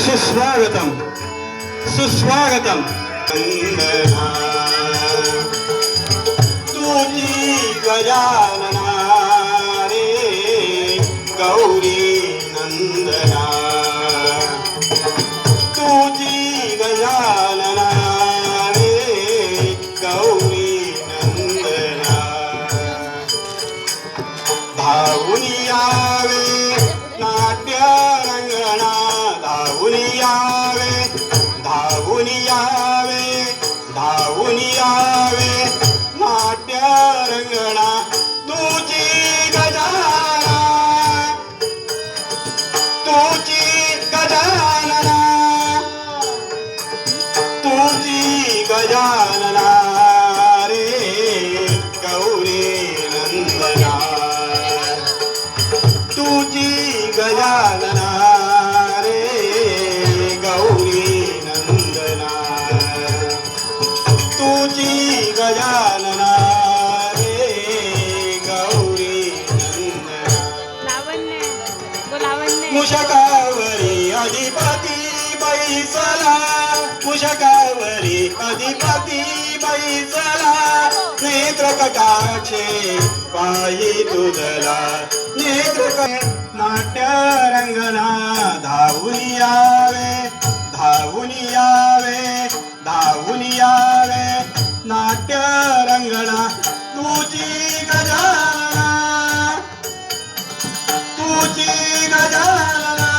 सुस्वागतम सुस्वागतम तुझी गजानना रे गौरी नंदना तुझी गजानना रे गौरी नंदना धावून यावे नाट्य रंगणा धावून यावे धावून यावे धावून यावे नाट्य रंगणा तुझी गजानना तुझी गजानना तुझी गजानना रे गौरी नंदना तुझी गजानना रे गौरी नंदना तुझी गजानना रे गौरी नंदना मुशकावरी अधिपती बैसला मुशकावरी अधिपती बैसला नेत्र कटाक्षे पायी तुझला नेत्र नाट्य रंगना धावून यावे धावून यावे धावून यावे नाट्य रंगना तुझी गजानना तुझी गजानना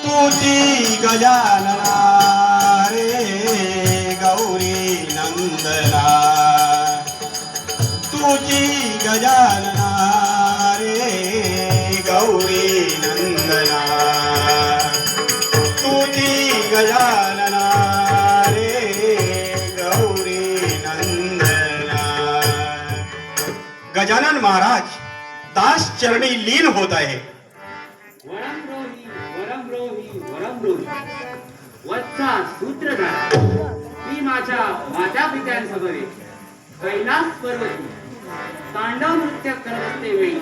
तुझी गजानना रे गौरी नंदना तुझी गजानना रे गौरी नंदना तुझी गजानना रे गौरी नंदना। गजानन महाराज दास चरणी लीन होत आहे. वत्सा सूत्रधार मी माझ्या माता पित्यांसमोर कैलास पर्वती तांडव नृत्य करत असते वेळी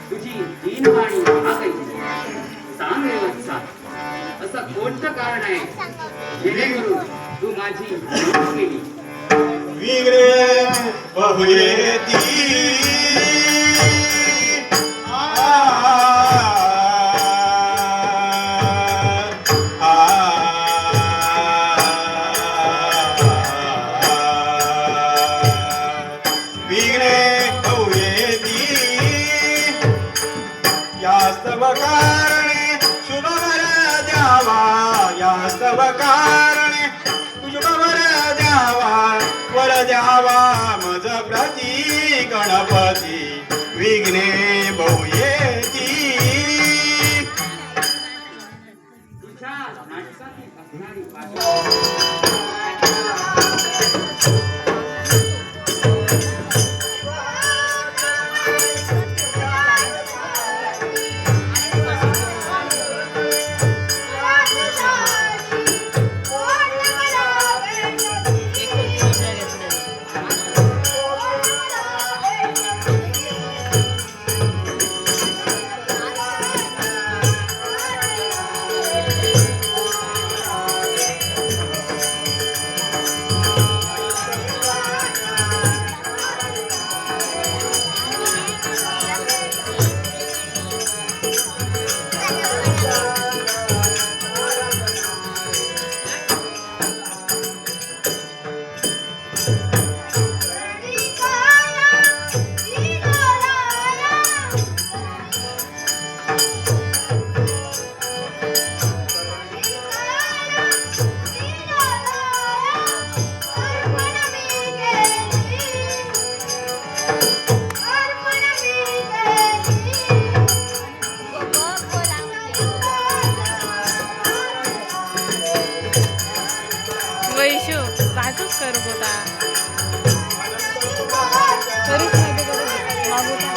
तुझी दीनवाणी हाकायची. सांग रे वत्सा असं कोणतं कारण आहे जेणेकरून तू माझी निवड केली. विग्रे बहुयेती आ वास्तव कारणे तुझ्यावर वर द्यावा मज प्रती गणपती विघ्ने बहु येती. तुझ्या नाटकातील असणारी भाषा वैशू पाठच कर बोला करूच मध्ये करू मागूता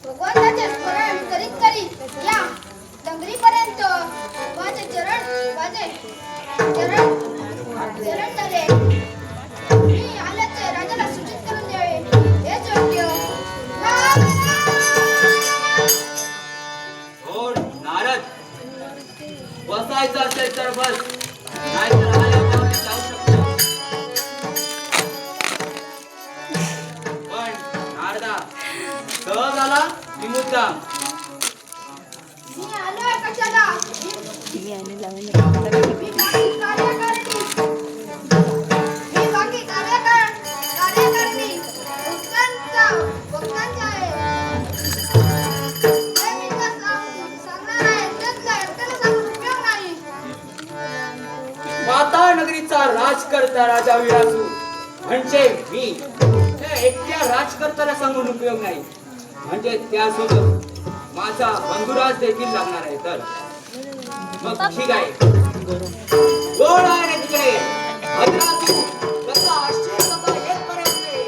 भगवंताचे स्मरण करीत करीत या डंगरीपर्यंत माझे चरण धरले. मी आल्याचे राजाला सूचित करून द्यावे हेच योग्य. हो नारद, बसायचं असेल तर बस, नाहीतर आल्यावर जाऊ शकतो. पण नारदा सहज आला की मुद्दाम. मी आलोय कशाला? बाकी कार्यकारणी भक्तांच्या आहे. हे मी तुला सांगणार आहे. तेच काय त्याला सांगून उपयोग नाही. पाताळ नगरीचा राजकर्ता राजा विरासू म्हणजे मी. त्या एकट्या राजकर्त्याला सांगून उपयोग नाही, म्हणजे त्यासोबत माझा बंधुराज देखील लागणार आहे. तर मग ठीक आहे. कोण आहे रे तिकडे? भद्रासू कसा आश्चर्य कसा येतपर्यंत ये.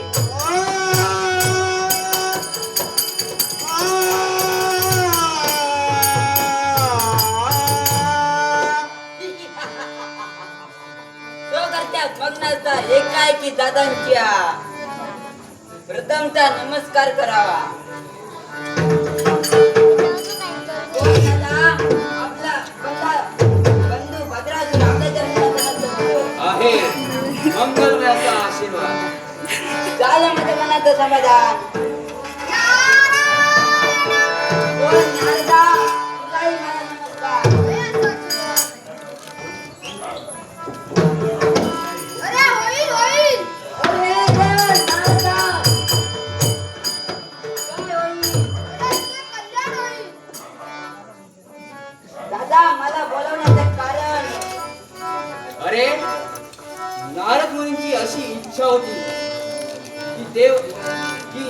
तो करत्यात मग्नाचा एकाएकी दादांच्या प्रथमचा नमस्कार करावा. कोणाला आपला बंधू भद्रासूर आपल्या चरणात आहे मंगलमयाचा आशीर्वाद. झालं माझ्या मनाचं समाधान. कोण नारदा, तुलाही माझा नमस्कार. अरे होईल होईल. अरे नारदा, काय होईल? अरे तुझे कल्याण होईल. दादा, मला बोलवण्याचं कारण अरे नारद मुनींची अशी इच्छा होती की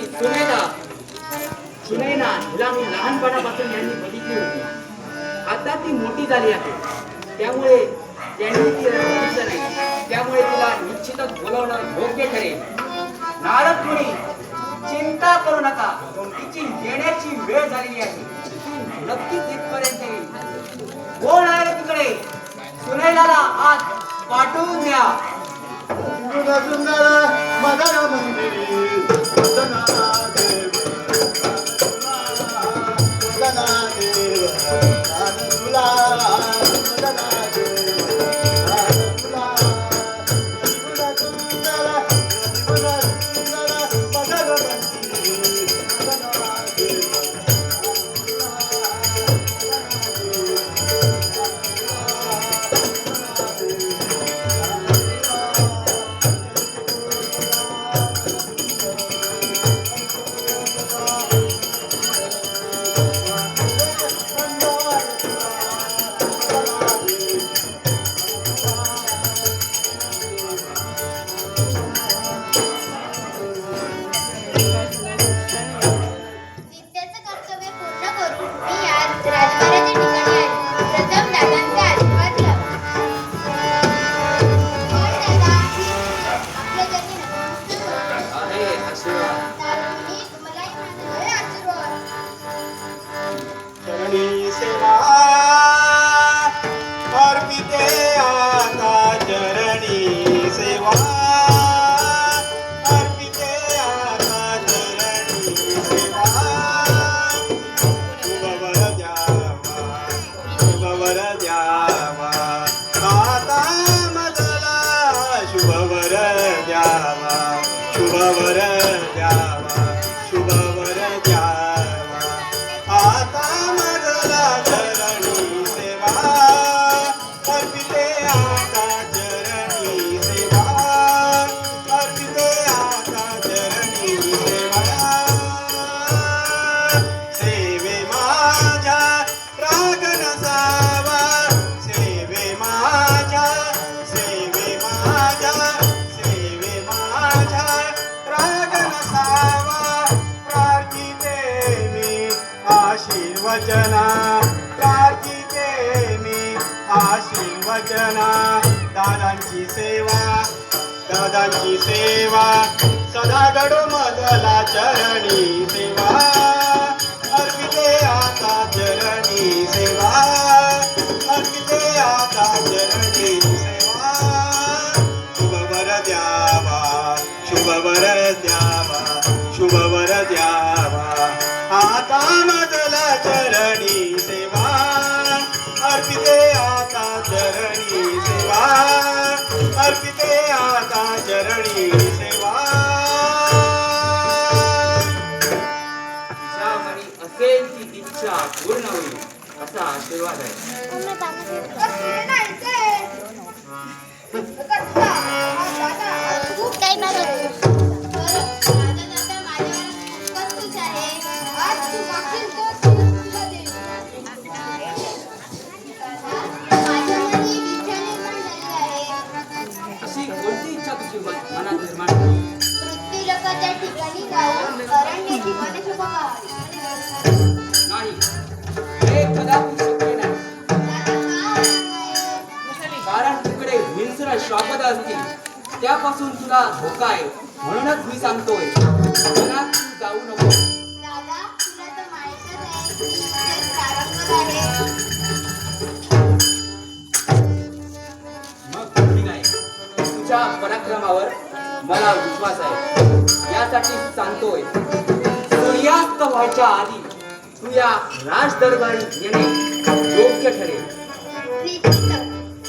सुनैना हिला मी लहानपणापासून यांनी बघितली होती. आता ती मोठी झाली आहे, त्यामुळे त्यांनी तिला बघितलं नाही, त्यामुळे तिला निश्चितच बोलावणं योग्य ठरेल. नारद मुनी, चिंता करू नका, तिची येण्याची वेळ झालेली आहे. ती नक्कीच इथपर्यंत येईल. कोण आहे रे तिकडे? सुनैनाला आज पाठवून द्या. सुंदर मदन मंदिरी वदनादेव वदनादेव तुला वदनादेव तुला सुंदर मदन मंदिरी वदनादेव नित्याचं कर्तव्य पूर्ण करून मी आज राजवाड्याच्या ठिकाणी आले. प्रथम दादांचा आशीर्वाद घ्यावा. कोण दादा? आपल्या जणी नमस्कार. आहे आशीर्वाद. तारुणी, तुम्हालाही माझा आहे आशीर्वाद. चरणी सेवा अर्पिते आता चरणी सेवा अर्पिते आता चरणी सेवा शुभवर द्यावा शुभवर द्यावा आता मदला शुभवर द्यावा शुभवर द्यावा शुभवर द्यावा आता मदला चरणी सेवा अर्पिते आता चरणी सेवा अर्पिते आता चरणी सेवा सेवे माझ्या राग नसावा सेवे माझ्या सेवे माझ्या सेवे माझ्या राग नसावा प्रार्थिते मी आशीर्वचना प्रार्थिते मी आशीर्वचना दादांची सेवा सदा घडो मदला चरणी सेवा अर्पिते आता चरणी सेवा अर्पिते आता चरणी सेवा शुभवर द्यावा शुभवर द्यावा शुभवर द्यावा आता मदला चरणी सेवा अर्पिते आता चरणी सेवा अर्पिते आता चरणी सेवा तुझ्या मनी असेल ती इच्छा पूर्ण होईल असा आशीर्वाद आहे. कसले नाही ते. कसला? दादा, खूप टाइम आहे. बरं, दादा दादा माझ्यावर खूपच खुश आहे. आज तू मागशील तो तुला देईन. दादा, माझ्या मनी एक इच्छा निर्माण झाली आहे. अशी कोणती इच्छा तुझी मनात निर्माण झाली? पृथ्वीलोकाच्या ठिकाणी जाऊन अरण्याची वने शोभा पाहावी. नाही, हे कदापि शक्य नाही. दादा, का होणार नाही? कारण तिकडे हिंस्र श्वापद असतील, त्यापासून तुला धोका आहे. म्हणूनच मी सांगतोय मनात तू जाऊ नको. दादा, तुला तर माहीतच आहे की मी प्रारंभ आहे. मग ठीक आहे, तुझ्या पराक्रमावर मला विश्वास आहे. यासाठी सांगतोय सूर्यास्त व्हायच्या आधी तू या राज दरबारी येणे योग्य ठरेल. श्रीकृष्ण,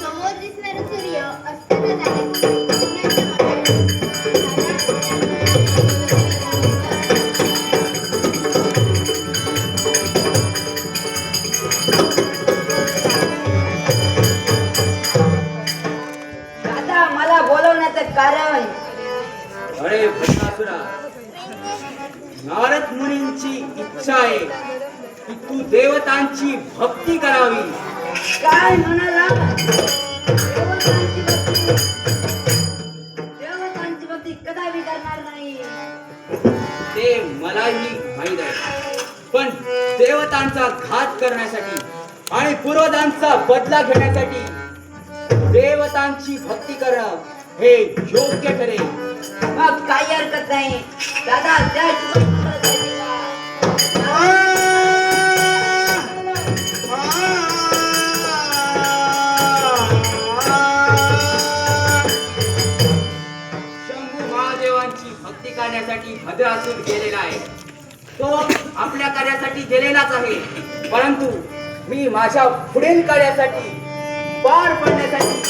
समोर दिसणारा सूर्य अस्ताला जाण्यापूर्वी सूर्याच्या मागे दादा, मला बोलवण्याचं कारण अरे भस्मासुरा, नारद मुनींची इच्छा आहे की तू देवतांची भक्ती करावी. काय म्हणाला? देवतांची भक्ती. देवतांची भक्ती कदापि करणार नाही. ते मलाही माहीत आहे, पण देवतांचा घात करण्यासाठी आणि पूर्वजांचा बदला घेण्यासाठी देवतांची भक्ती करणं हे योग्य ठरेल. मग काही हरकत नाही दादा त्या हिशोबाने जायचे का? शंभू महादेवांची भक्ती करण्यासाठी भद्रासूर गेलेला आहे. तो आपल्या कार्यासाठी गेलेलाच आहे, परंतु मी माझ्या पुढील कार्यासाठी पार पडण्यासाठी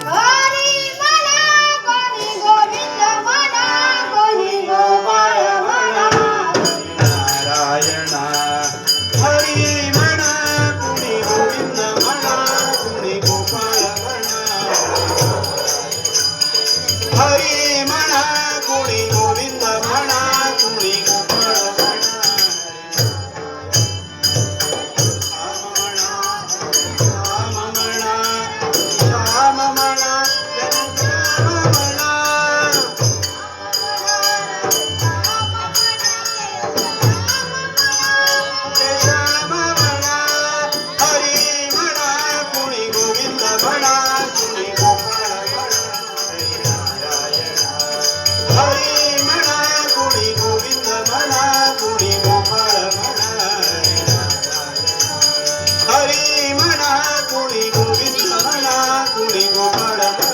हरी म्हणा कोणी गोविंद म्हणा कोणी गोपाळ म्हणा नारायणा हरी म्हणा कुणी गोविंद म्हणा कुणी गोपाळ म्हणा हरी म्हणा कुणी गोविंद म्हणा कुणी गोपाळ म्हणा राम म्हणा श्याम म्हणा राम म्हणा श्याम म्हणा हरी म्हणा कुणी गोविंद म्हणा कुणी गोपाळ म्हणा हरी म्हणा कुणी गोविंद म्हणा कुणी गोपाळ म्हणा हरी म्हणा कुणी गोविंद म्हणा कुणी गोपाळ म्हणा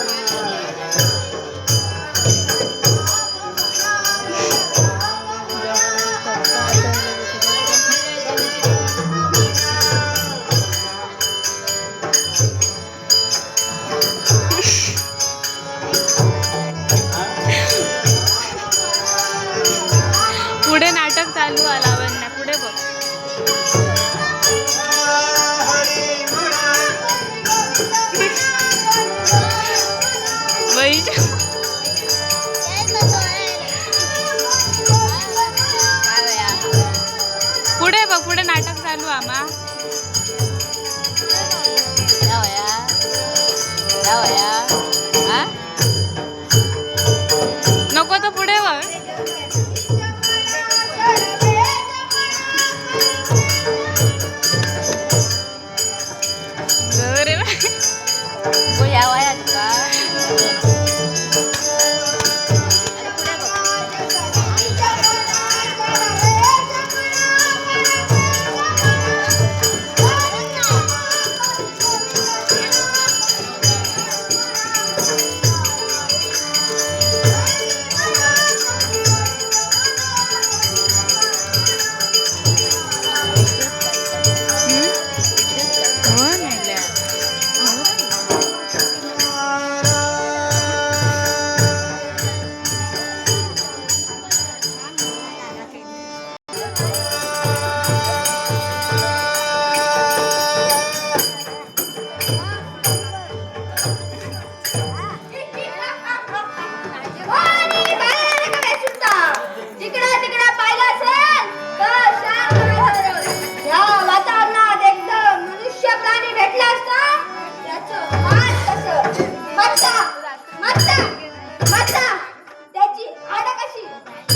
पुढे नाटक चालू आला लावण्या पुढे बघ. हरी म्हणा वैशू पुढे बघ, पुढे नाटक चालू आम्हा. नको तर पुढे बघ. अरे वा. हो नेल्या. आणि बाहेर का सुद्धा जिकडं तिकडं पाहिलं असेल तर शांत राहायचं. या वातावरणात एकदम मनुष्य प्राणी भेटला असता त्याचं मान कसं मत्ता मत्ता मत्ता त्याची हाडं कशी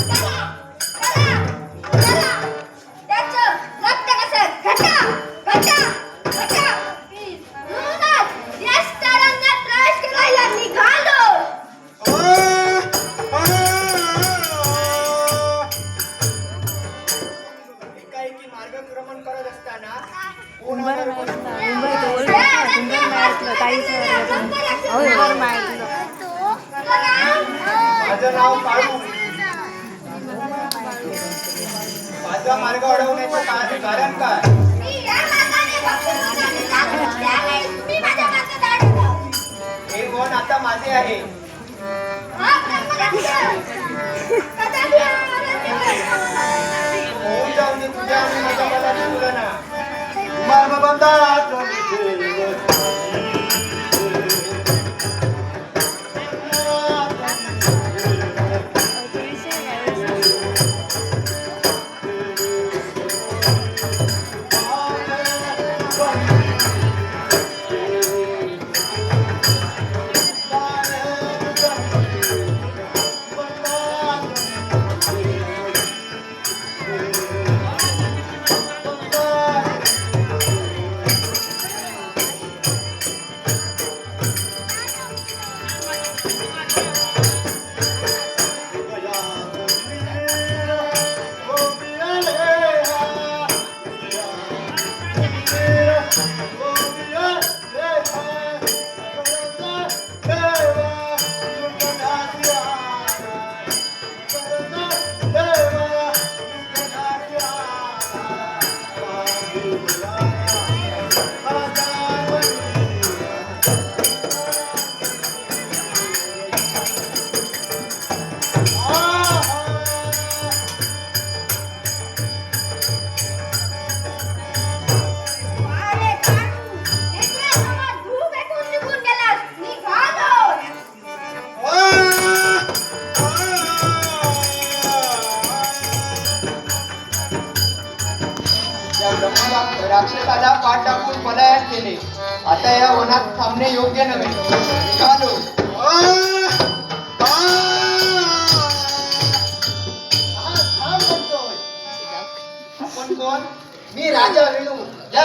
करा करा करा त्याचं रक्त कसं घटा घटा घटा म्हणूनच या स्थळांना प्रवेश करायला निघालो. एकाएकी मार्गक्रमण करत असताना माझं नाव काळू. माझा मार्ग अडवण्याचं कारण काय? मी या मार्गाने भक्ती करत त्यावेळी तुम्ही माझ्या मार्गात अडकला. हे वन आता माझे आहे. हा ब्रह्मदत्त कदापि होऊन जाऊन दे तुझ्या आणि माझ्या मनाची तुलना. मर्मबंधात अरे कानू, लेकरासमोर धूळ पेटवून निघून गेलास. निघालो. या ब्रह्माला राक्षसाला पाठ टाकून पलायन केले. आता या वनात थांबणे योग्य नव्हे. निघालो. आपण कोण? मी राजा वेणू, या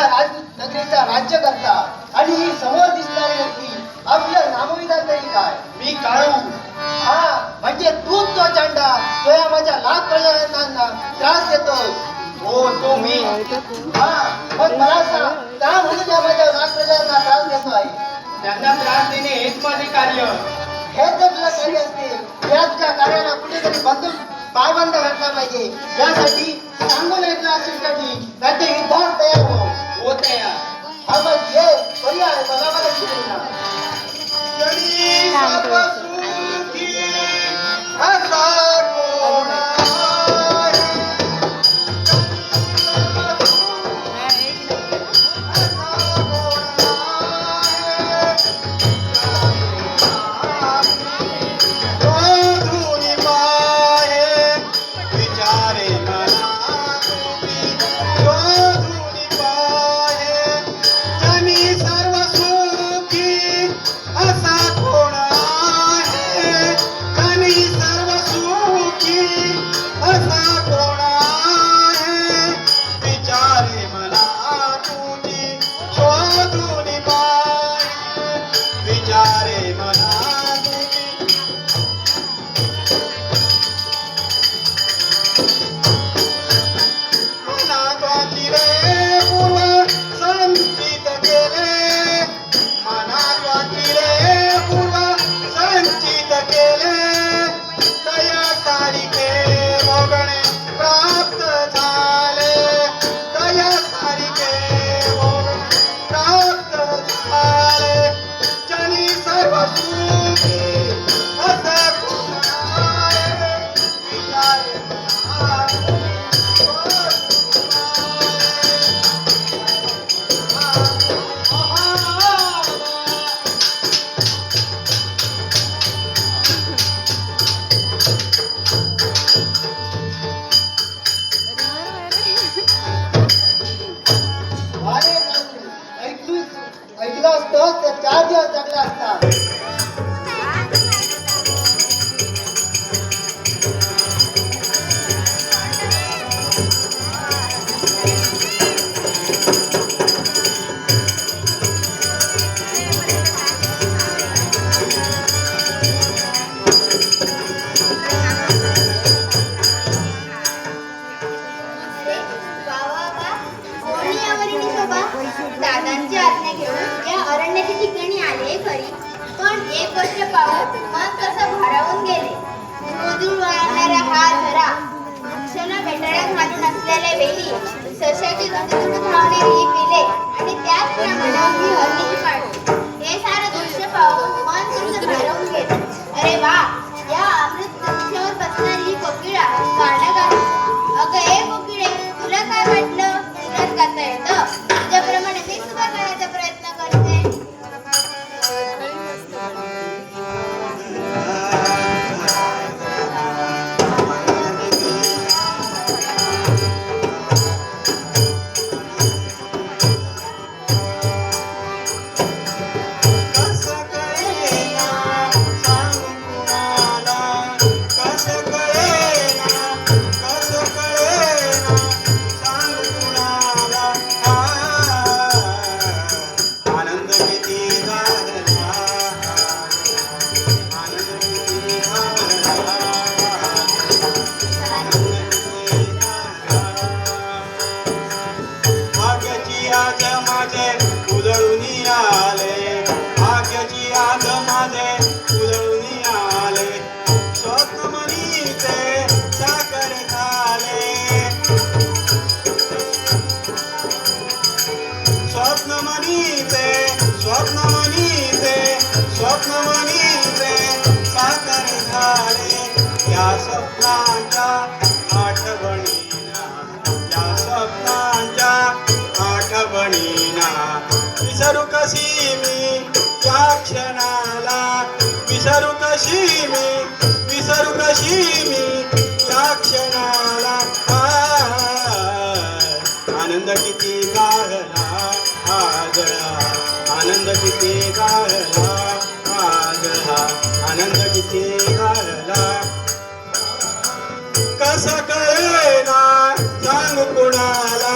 नगरीचा राज्य करता. आणि ही समोर दिसणारी व्यक्ती आपलं नामविधान तरी काय? मी काळू. हा म्हणजे तूच तो चांडा, तो या माझ्या लाख प्रजांना त्रास देतोय. हो तो मी. हा मग मला सांग, का म्हणून या माझ्या लाख प्रजांना त्रास देतोय? त्यांना त्रास देणे हेच माझे कार्य. हेच जर तुझं कार्य असते, याच्या कार्याला कुठेतरी बंधून पायबंद घातला पाहिजे. यासाठी सांगून येतलं असेल कधी, नाही तर युद्धात तयार हो तयार. हा मग ये पर्याय बघा मला शिकवू ना. जनी सर्व सुखी असा कोण आहे? शोधून पाहे विचारे मना तुम्ही. शोधून पाहे जनी सर्व सुखी असा कोण आहे? जनी सर्व सुखी असा कोण आहे? विचारे मला तुझी. शोधून पाहे विचारे मला तुझी. मनात्वाची रे पूर्व संचित केले. मनात्वाची रे पूर्व संचित केले. दया सारिखे भोगणे प्राप्त झाले. दया सारिखे भोगणे प्राप्त झाले. जनी सर्व सुखी असं कोण आहे? विचारे मला. अरे ऐकलं असतं तर 4 दिवस जगला असता. दादांची आज्ञा घेऊन या अरण्याच्या ठिकाणी आले खरी, पण एक गोष्ट पाहून मन कसं भारावून गेले. मधूर वाहणारा हा झरा, वृक्षांना बेटाळ्या घालून असलेल्या वेली, सशाची दुधदुध धावणारी ही पिले आणि त्याचप्रमाणे ही हरणीची पाळी, हे सारं दृश्य पाहून मन कसं भारावून गेले. अरे वा, या अमृत वृक्षावर बसणारी ही कोकिळा गाणं गाते. अगं ए कोकिळे, तुला काय वाटलं? तुलाच गाता येतं? तुझ्याप्रमाणे मी सुद्धा गाण्याचा प्रयत्न करते. मनीचे स्वप्न मनीचे स्वप्न मनीचे साकार झाले या स्वप्नांच्या आठवणीना या स्वप्नांच्या आठवणीना विसरू कशी मी या क्षणाला विसरू कशी मी या क्षणाला आनंद किती गाळला आज आनंद किती गाळला आज आनंद किती गाळला कसं कळेना सांग कुणाला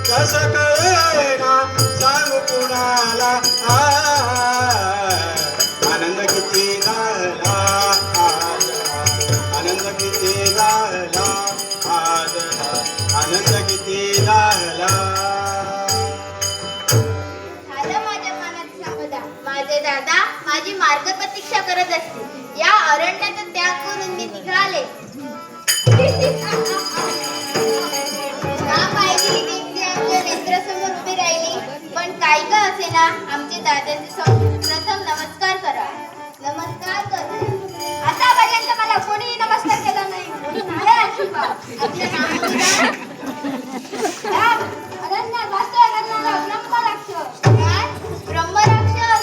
कसं कळेना सांग कुणाला आनंद किती गाळला आज आनंद किती गाळला आज आनंद किती गाळला झालं माझ्या मनात समाधान. माझे दादा माझी मार्ग प्रतीक्षा करत असतील. या अरण्याचा त्याग करून मी निघाले. का पाहिजे ही व्यक्ती आमच्या नेत्रासमोर उभी राहिली. पण काय का असेना आमचे दादाचे प्रथम नमस्कार करा. नमस्कार करा. आतापर्यंत मला कोणीही नमस्कार केला नाही. म्हणून आहे आशीर्वाद. आपलं नाव अरण्यात वास्तव्य करणारा ब्रह्मराक्षस. काय? ब्रह्मराक्षस?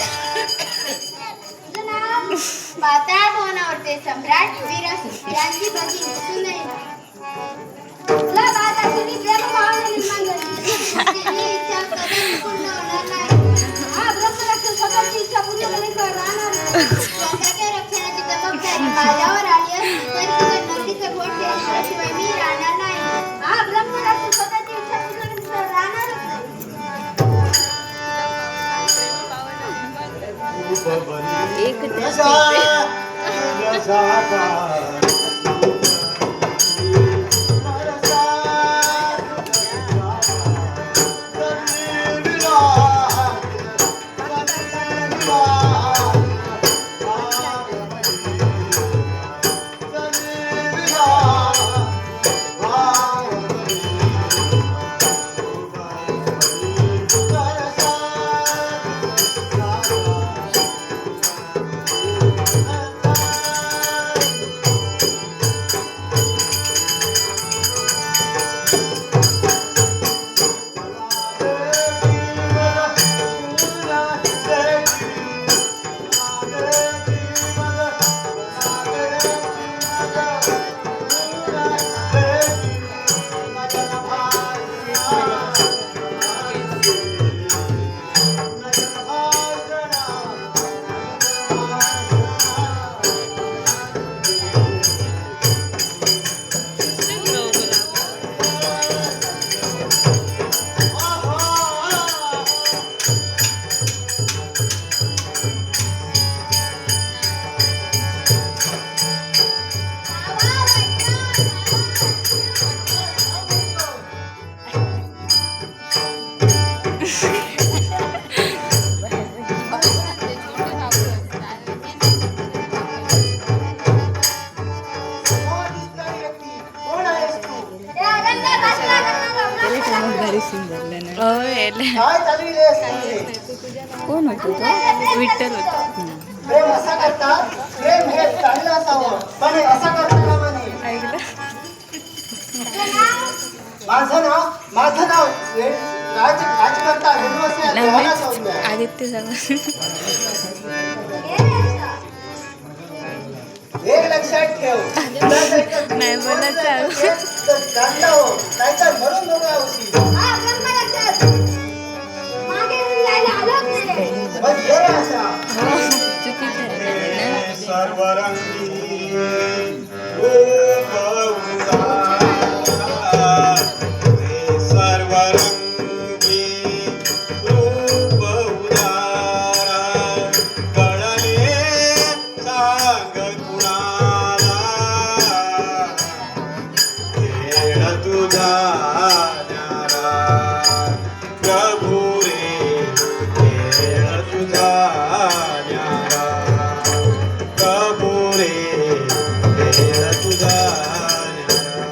तुझं नाव? पाताळ भुवनावरचे सम्राट वीरसिंह यांची भगिनी सुनैना. तुला बाळासाठी प्रेमभावना निर्माण झाली. तुझी इच्छा कधीच पूर्ण होणार नाही. हा ब्रह्मराक्षस स्वतःची इच्छा पूर्ण करून राहणार नाही. स्वतःच्या रक्षणाची जबाबदारी माझ्यावर आली असती तरी तुझ्या नदीचं घोट घेतल्याशिवाय मी राहणार नाही. हा ब्रह्मराक्षस स्वतःची इच्छा पूर्ण करून राहणारच नाही. काय चालविलेस कोण होतो तो? विठ्ठल होतो. प्रेम असा करतात. प्रेम हे चांगलं असावं पण हे असा करता कामा नये. ऐकलं? माझं नाव राजकर्ता वेणुवसे लोहारा सौम्य. आदित्य सांग. एक लक्षात ठेव. नाही बोलायचं. चांगला हो नाहीतर म्हणून नको आवशी. हा ब्रह्मराक्षस मागे जायला आलोच नाही. मग ये रे असा. चुकीचं आहे ना. सर्वरंगी रूप उदार हे सर्वरंगी रूप उदार कळले सांग कुणाला खेळ तुझा न्यारा प्रभू रे खेळ तुझा न्यारा प्रभू रे खेळ तुझा न्यारा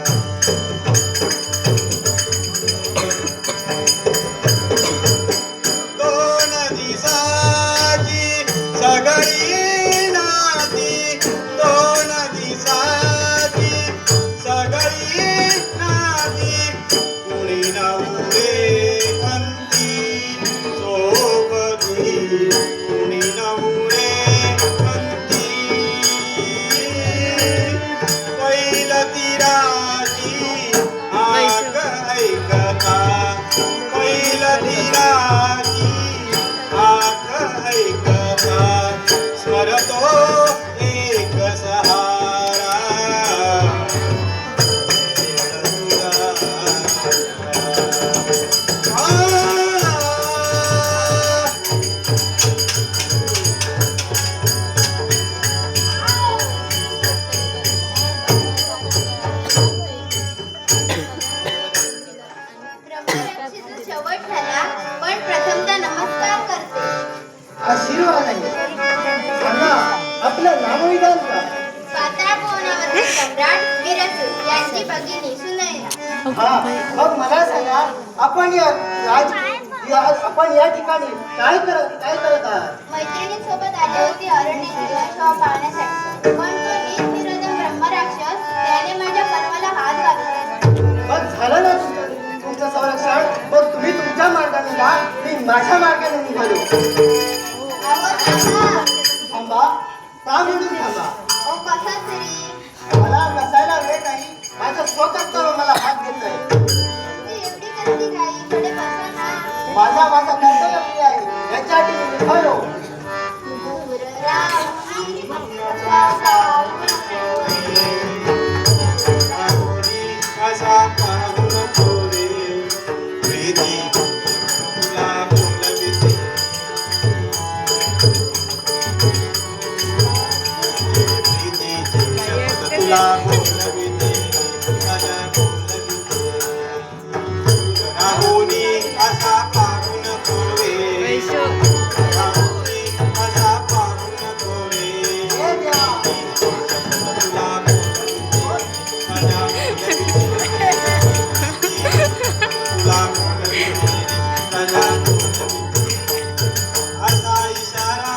आशीर्वाद आहे. सांगा आपलं नामविधान का? पाताळ भुवनावरचे सम्राट वीरसूर यांची भगिनी सुनयना. हा, मग मला सांगा आपण आपण या ठिकाणी काय करत आहात? मैत्रिणींसोबत आली होती अरण्याची शोभा पाहण्यासाठी, पण तो नीचनिरदम ब्रह्मराक्षस त्याने माझ्या पर्वाला हात घातला. मग झालं ना तुमचं संरक्षण. मग तुम्ही तुमच्या मार्गाने जा, मी माझ्या मार्गाने निघालो. अहो थांबा. थांबा का म्हणून थांबा? ओ कसा तरी मला बसायला वेळ नाही. माझं स्वकर्तव्य मला हात घेत आहे. ती एवढी कसली घाई, थोडे बसा ना. माझा कर्तव्य प्रिय आहे, याच्यासाठी मी निघालो. असा पाहून कोरे प्रीती तुला बोलविते. प्रीतीची शपथ तुला बोलविते, मला बोलविते. राहुनी असा पाहून कोरे, राहुनी असा पाहून कोरे. हे द्या. तुला बोलविते, मला बोलविते. तुला बोलविते, मला बोलविते. असा इशारा,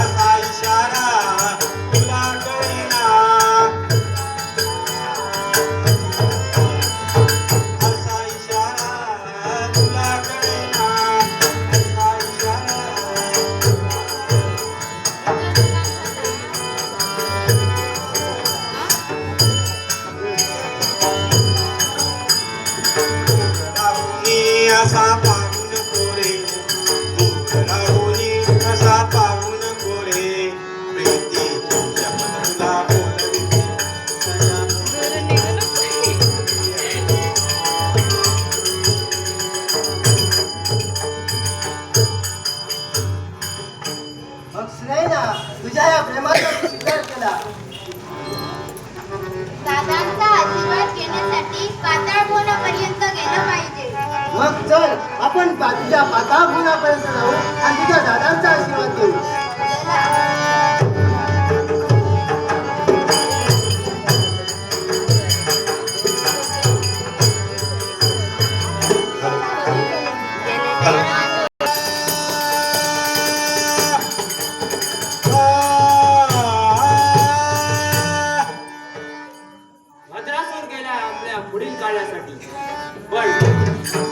असा इशारा तुला कळेना. असा इशारा तुला कळेना. असा इशारा राहुनी असा पाहून कोरे, राहुनी असा पाहून कोरे. प्रीती शपथ तुला बोलविते, मला मग सुनयना तुझ्या या प्रेमाचा मी स्वीकार केला. दादांचा आशीर्वाद घेण्यासाठी पाताळ भुवनापर्यंत गेलं पाहिजे. मग चल आपण तुझ्या पाताळभुवनापर्यंत जाऊ आणि तुझ्या दादांचा आशीर्वाद घेऊ. भद्रासूर गेला आपल्या पुढील काळासाठी, पण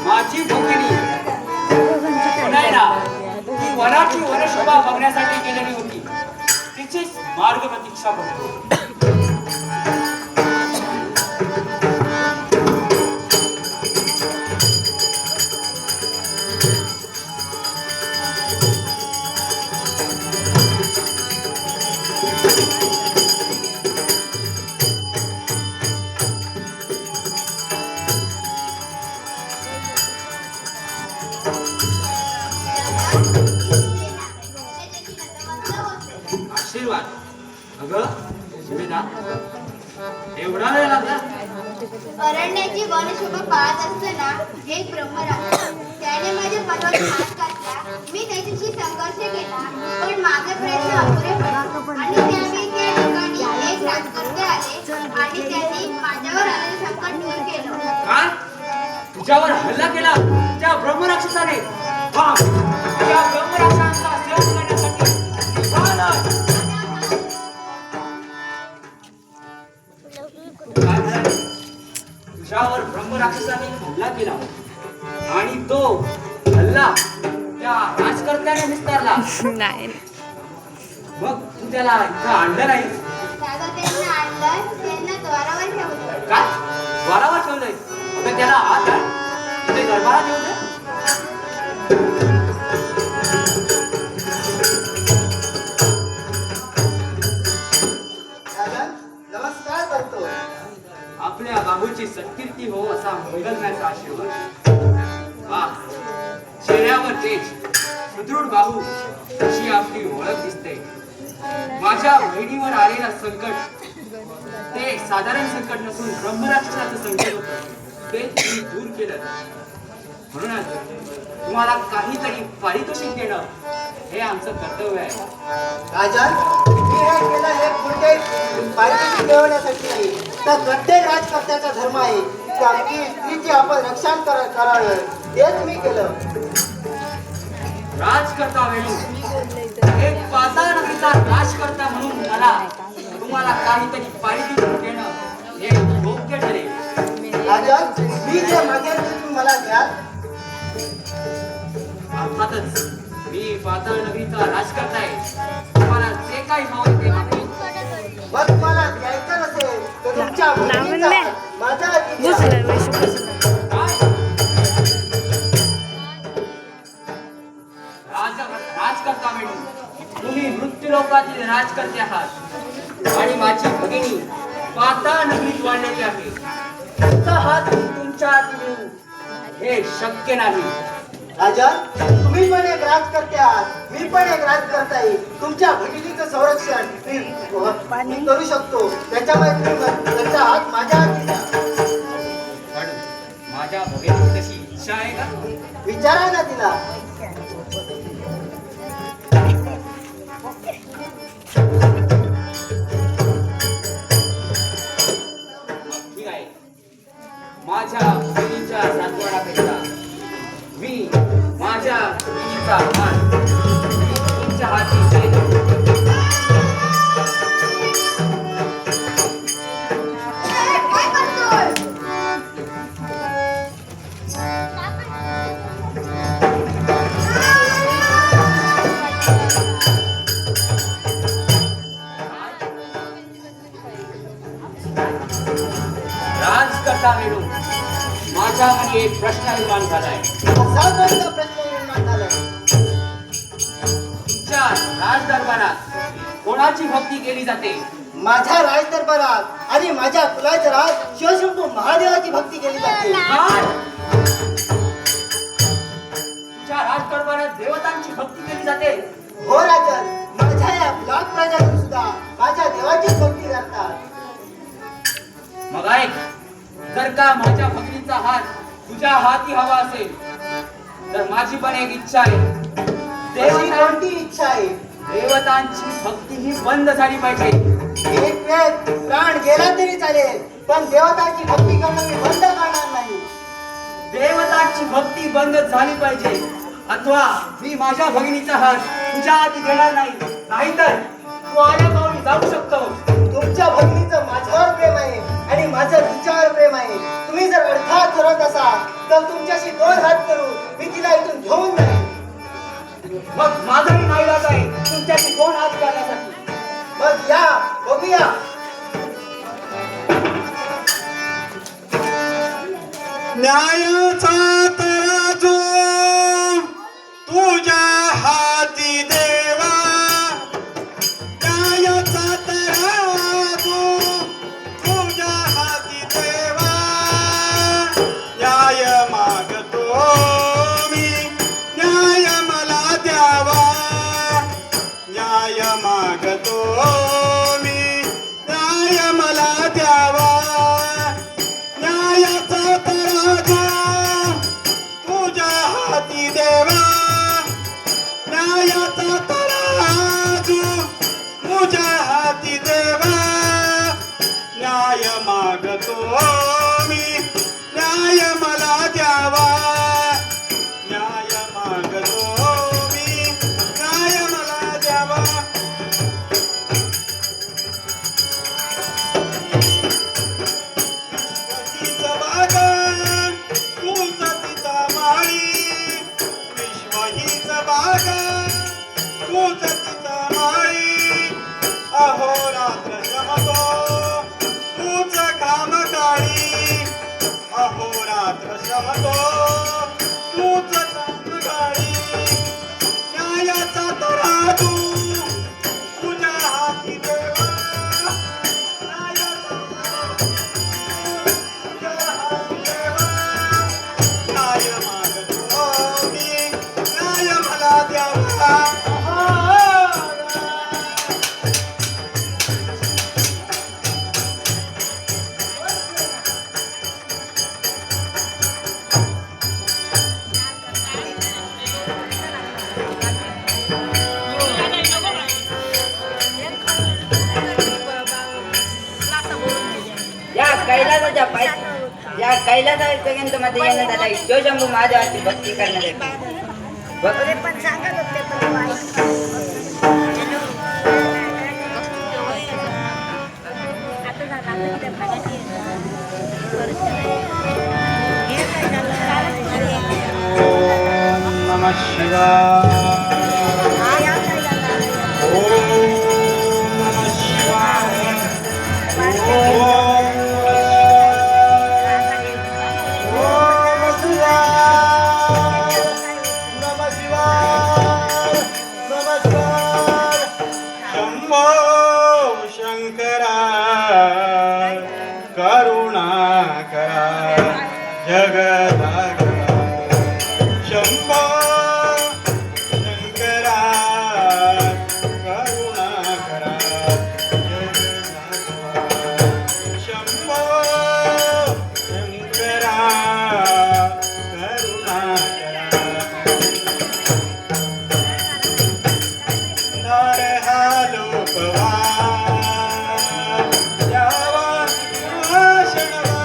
माझी भगिनी सुनयना ती वनाची वनशोभा बघण्यासाठी गेलेली होती. तिचीच मार्ग प्रतीक्षा करतो. आशीर्वाद. अगं सुमेधा, एवढा वेळ लागला? अरण्याची वनशोभा पाहत असताना एक ब्रह्मराक्षस त्याने माझ्या पर्वात हात घातला. मी त्याच्याशी संघर्ष केला, पण माझे प्रयत्न अपुरे पडले आणि त्यावेळी त्या ठिकाणी एक राजकर्ते आले आणि त्यांनी माझ्यावर आलेले संकट दूर केलं. काय? तुझ्यावर हल्ला केला त्या ब्रह्मराक्षसाने? वाह! त्या ब्रह्मराक्षसांचा सेवन करण्यासाठी निघाला. काय म्हणाले? तुझ्यावर ब्रह्मराक्षसाने हल्ला केला आणि तो हल्ला त्या राजकर्त्याने विस्तारला. नाही. मग तू त्याला इथं आणलं नाही? दादा त्यांना आणलं, त्यांना द्वारावर ठेवलं. काय? द्वारावर ठेवलंय? अगं त्याला आत आण. तुझे दरबारात येऊ दे. दादा नमस्कार करतो. आपल्या बाहूची सत्कीर्ती हो असा मंगलमयाचा आशीर्वाद. वाह! चेहऱ्यावर तेज, सुदृढ बाहू अशी आपली ओळख दिसते. माझ्या बहिणीवर आलेला संकट ते साधारण संकट नसून ब्रह्मराक्षसाचं संकट होतं. ते तुम्ही दूर केलं. म्हणूनच तुम्हाला काहीतरी पारितोषिक देणं हे आमचं कर्तव्य आहे. राजा मी हे केलं हे कोणते पारितोषिक मिळवण्यासाठी नाही, तर प्रत्येक राजकर्त्याचा धर्म आहे की स्त्रीचे आपण रक्षण करावं. तेच मी केलं. राजकर्ता वेळू एक पाताळ नगरीचा राजकर्ता म्हणून तुम्हाला काहीतरी पारितोषिक देणं हे योग्य ठरेल. राजा मी जे मागेल ते तुम्ही मला द्याल. अर्थातच मी पाताळ नगरीचा राजकर्ता आहे. तुम्हाला जे काही हवं ते मागेल. मग तुम्हाला द्यायचं नसेल तर तुमच्या बहिणीचा माझा हाती द्या. काय? राजकर्ता म्हणून तुम्ही मृत्यूलोकातील राजकर्ते आहात आणि माझी भगिनी पाताळ नगरीत वाढलेली आहे. तुमचा हात तुमच्या हाती देऊ हे शक्य नाही. राजा तुम्ही पण एक राजकर्ते आहात, मी पण एक राजकर्ता आहे. तुमच्या भगिनीचं संरक्षण मी करू शकतो. त्याच्यामुळे तुम्ही त्याचा हात माझ्या हाती द्या. पण माझ्या भगिनीची तशी इच्छा आहे का? विचारा ना तिला. ठीक आहे. माझ्या बहिणीच्या सातवडापेक्षा मी माझ्या बहिणीचा मान तुमच्या हाती देतो. काय करतोय? राजकर्ता वेळू माझ्या मनी एक प्रश्न निर्माण झालाय. असा कोणता प्रश्न निर्माण झालाय? तुमच्या राजदरबारात कोणाची भक्ती केली जाते? माझ्या राजदरबारात आणि माझ्या कुलाच्या राज शिवशंभू महादेवाची भक्ती केली जाते. काय? तुमच्या राजदरबारात देवतांची भक्ती केली जाते? हो राजन, माझ्या या ब्लॉक प्रजाती सुद्धा माझ्या देवाचीच भक्ती करतात. मग ऐक, जर का माझ्या भगिनीचा हात तुझ्या हाती हवा असेल तर माझी पण एक इच्छा आहे. अशी कोणती इच्छा आहे? देवतांची भक्ती ही बंद झाली पाहिजे. एक वेळ प्राण गेला तरी चालेल, पण देवताची भक्ती करणं मी बंद करणार नाही. देवतांची भक्ती बंद झाली पाहिजे, अथवा मी माझ्या भगिनीचा हात तुझ्या हाती घेणार नाही. नाहीतर तू आल्या पाऊली जाऊ शकतो. तुमच्या भगिनीचं माझ्यावर प्रेम आहे आणि माझं तिच्यावर प्रेम आहे. तुम्ही जर अडथळा ठरवत असाल तर तुमच्याशी 2 हात करू मी तिला इथून घेऊन जाईल. मग माझाही नाईलाज आहे तुमच्याशी 2 हात करण्यासाठी. मग या बघूया. न्यायाचा तराजू तुझ्या हाती देवा, न्यायाचा तराजू तुझ्या हाती देवा. न्याय मागतो मी, न्याय मला द्यावा. न्याय मागतो मी, न्याय मला द्यावा. न्यायाचा तराजू तुझ्या हाती देवा, न्यायाचा तराजू तुझ्या हाती देवा. न्याय मागतो मी, न्याय मला द्यावा. न्याय मागतो मी, न्याय मला द्यावा. विश्वहीच बागा तुझ तिचा माळी, विश्वहीच बागा तुझ तिचा माळी. अहोरात्र श्रमतो तूच काम काळी, अहोरात्र श्रमतो तूच काम काळी. न्यायाचा तराजू तुझ्या हाती देवा, न्यायाचा तराजू तुझ्या हाती देवा. न्याय मागतो मी, न्याय मला द्यावा. कैलासाच्या पाय या कैलासापर्यंत मध्ये येण्यात आला शिवशंभू महादेवाची भक्ती करण्यासाठी नमः शिवाय ओम नमः शिवाय ओम नमः शिवाय नमस्कार शंभो शंकरा करुणाकरा जगदाकरा शंभो शंकरा करुणाकरा जगदाकरा शंभो शंकरा करुणाकरा नर हा लोकवा यावा भाषणवा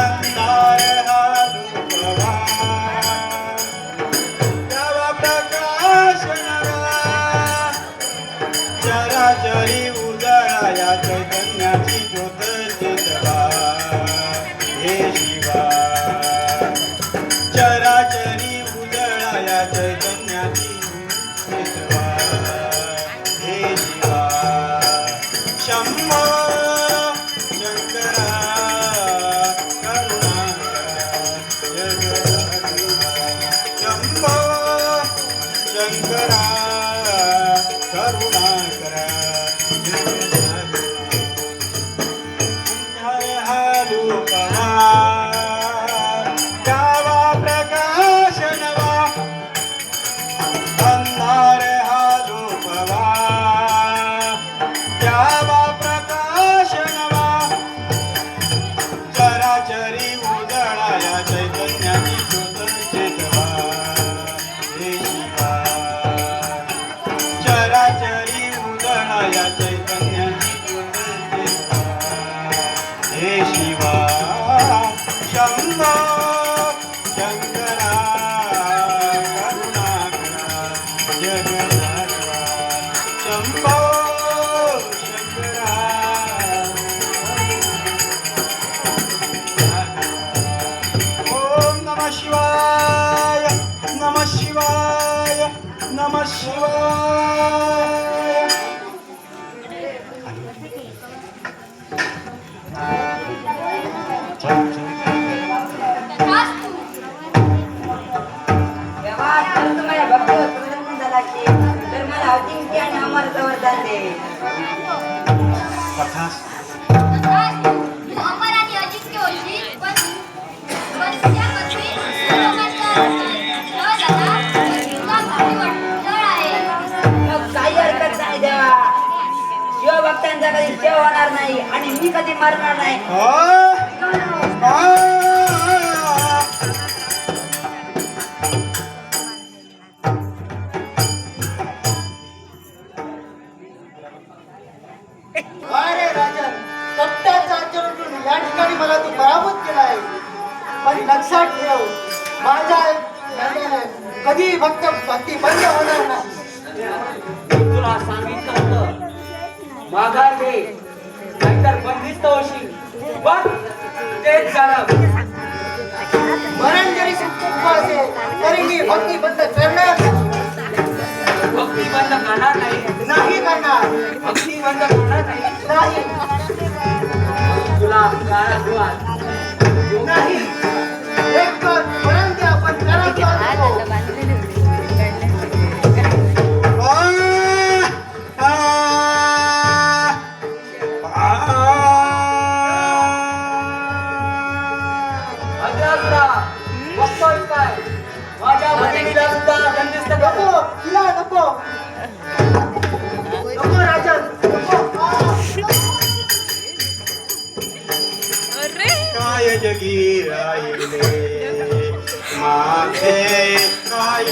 अंधार हा लोकवा यावा प्रकाशनवा चराचरी उजळा या चैतन्याची ज्योत चेतवा हे शिवा चराचरी उजळा या चैतन्याची चेतवा हे शिवा शंभो शंकरा करुणाकरा जगदाकरा शंभो शंकरा करुणाकरा जगदाकरा हा लोकवा यावा प्रकाशनवा अंधार हा लोकवा यावा प्रकाशनवा चराचरी उजळा या चैतन्याची ज्योत चेतवा हे शिवा चराचरी उजळा या चैतन्याची ज्योत चेतवा हे शिवा शंभो शंकरा करुणाकरा जगदाकरा शंभो शंकरा ओम नमः शिवाय नमः शिवाय नमः शिवाय तेव्हा जर तुम्हाला भक्तीवर प्रसन्न झाला की तर मला अजिंक्य आणि अमर वरदान दे कथास अमर आणि अजिंक्य होशील पण त्यामध्ये लोकांचा जळ झाला तुला भारी वाटलं आहे मग काही हरकत नाही देवा शिवभक्तांचा कधी शेव होणार नाही आणि मी कधी मरणार नाही अरे राजन सत्याचा आचरण करून या ठिकाणी मला तू पराभूत केला आहे पण लक्षात ठेव माझ्या कधी भक्ती बंद होणार नाही तुला सांगितलं होतं माघार घे नाहीतर बंदिस्त होशील पण तेच झालं मरण जरी सुख असेल तरी मी भक्ती बंद करणार नाही. भक्ती बंद करणार नाही करणार भक्ती बंद करणार नाही तुला काळात नाही एक कर मरण द्या पण करायचं नको. बघतोय काय माझ्या बहिणीला सुद्धा बंदिस्त नको तिला नको नको राजन नको काय जगी राहिले माझे काय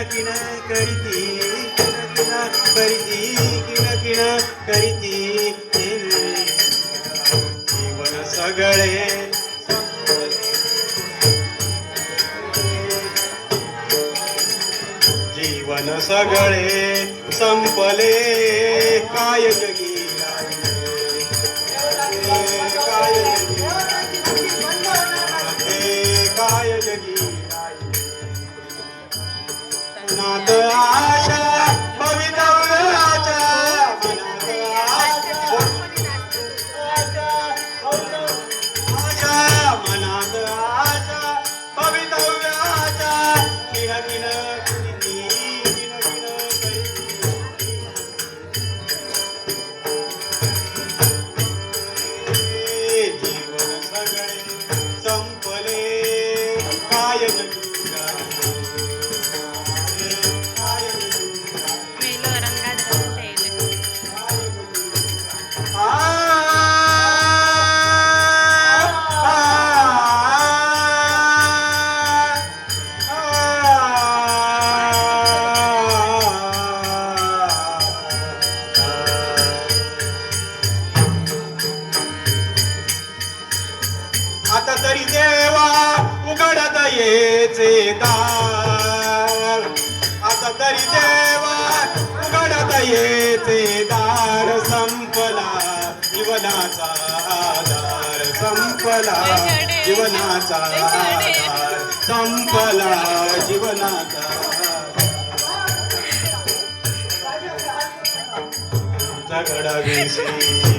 किण करीती किण करीती किण करीती जीवन सगळे जीवन सगळे संपले काय जगी काय जगी काय जगी नात आशा भवितव्याच्या आशा मनात आशा भवितव्याच्या किण किण करीती किण किण करीती जीवन सगळे संपले काय जगी मेलो रंगात घालते आता तरी देवा उघडत येचे दार आता तरी देवा उघडत येचे दार संपला जीवनाचा आधार संपला जीवनाचा आधार संपला जीवनाचा झगडा विसरी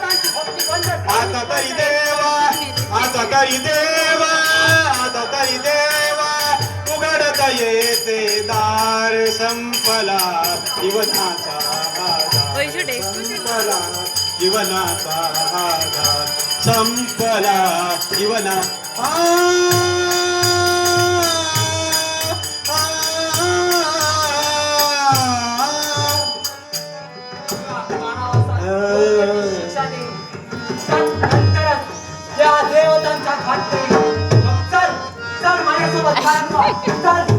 आता तरी देवा आता तरी देवा आता तरी देवा उघडत येते दार संपला जीवनाचा आधार संपला जीवनाचा आधार संपला जीवना त्या देवतांच्या खात्री चल चल माझ्यासोबत चल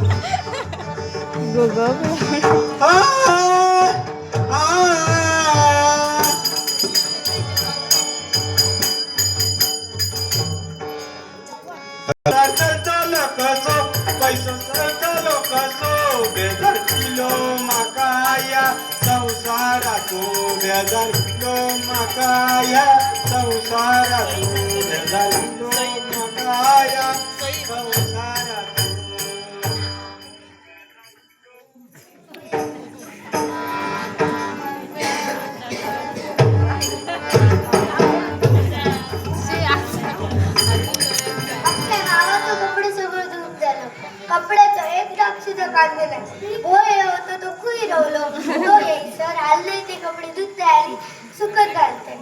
कसो पैसो चलो कसो बेजार किलो माकाया संसाराचो बेजार किलो माकाया संसाराचो बेजार किलो माकाया संसाराचो कपड्याचं एक डाग सुद्धा काढले नाही होय होतं तो खुई रवलो तो एक सर हल्ले ते कपडे धुतले आणि सुकत घालते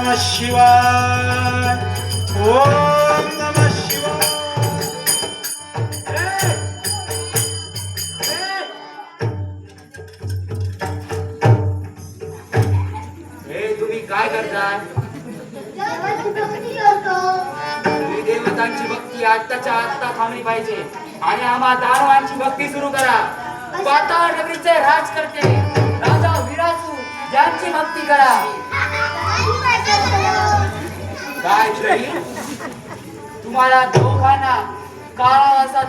नमः शिवाय ओम नमः शिवाय हे तुम्ही काय करताय? देवाची भक्ती करतो. तुम्ही देवतांची भक्ती आत्ताच्या आत्ता थांबली पाहिजे आणि आम्हा दानवांची भक्ती सुरू करा. पाताळ नगरीचे राज करते राजा विरासू यांची भक्ती करा. आणि काय करतो? काय तरी तुम्हाला दोघांना काळा असा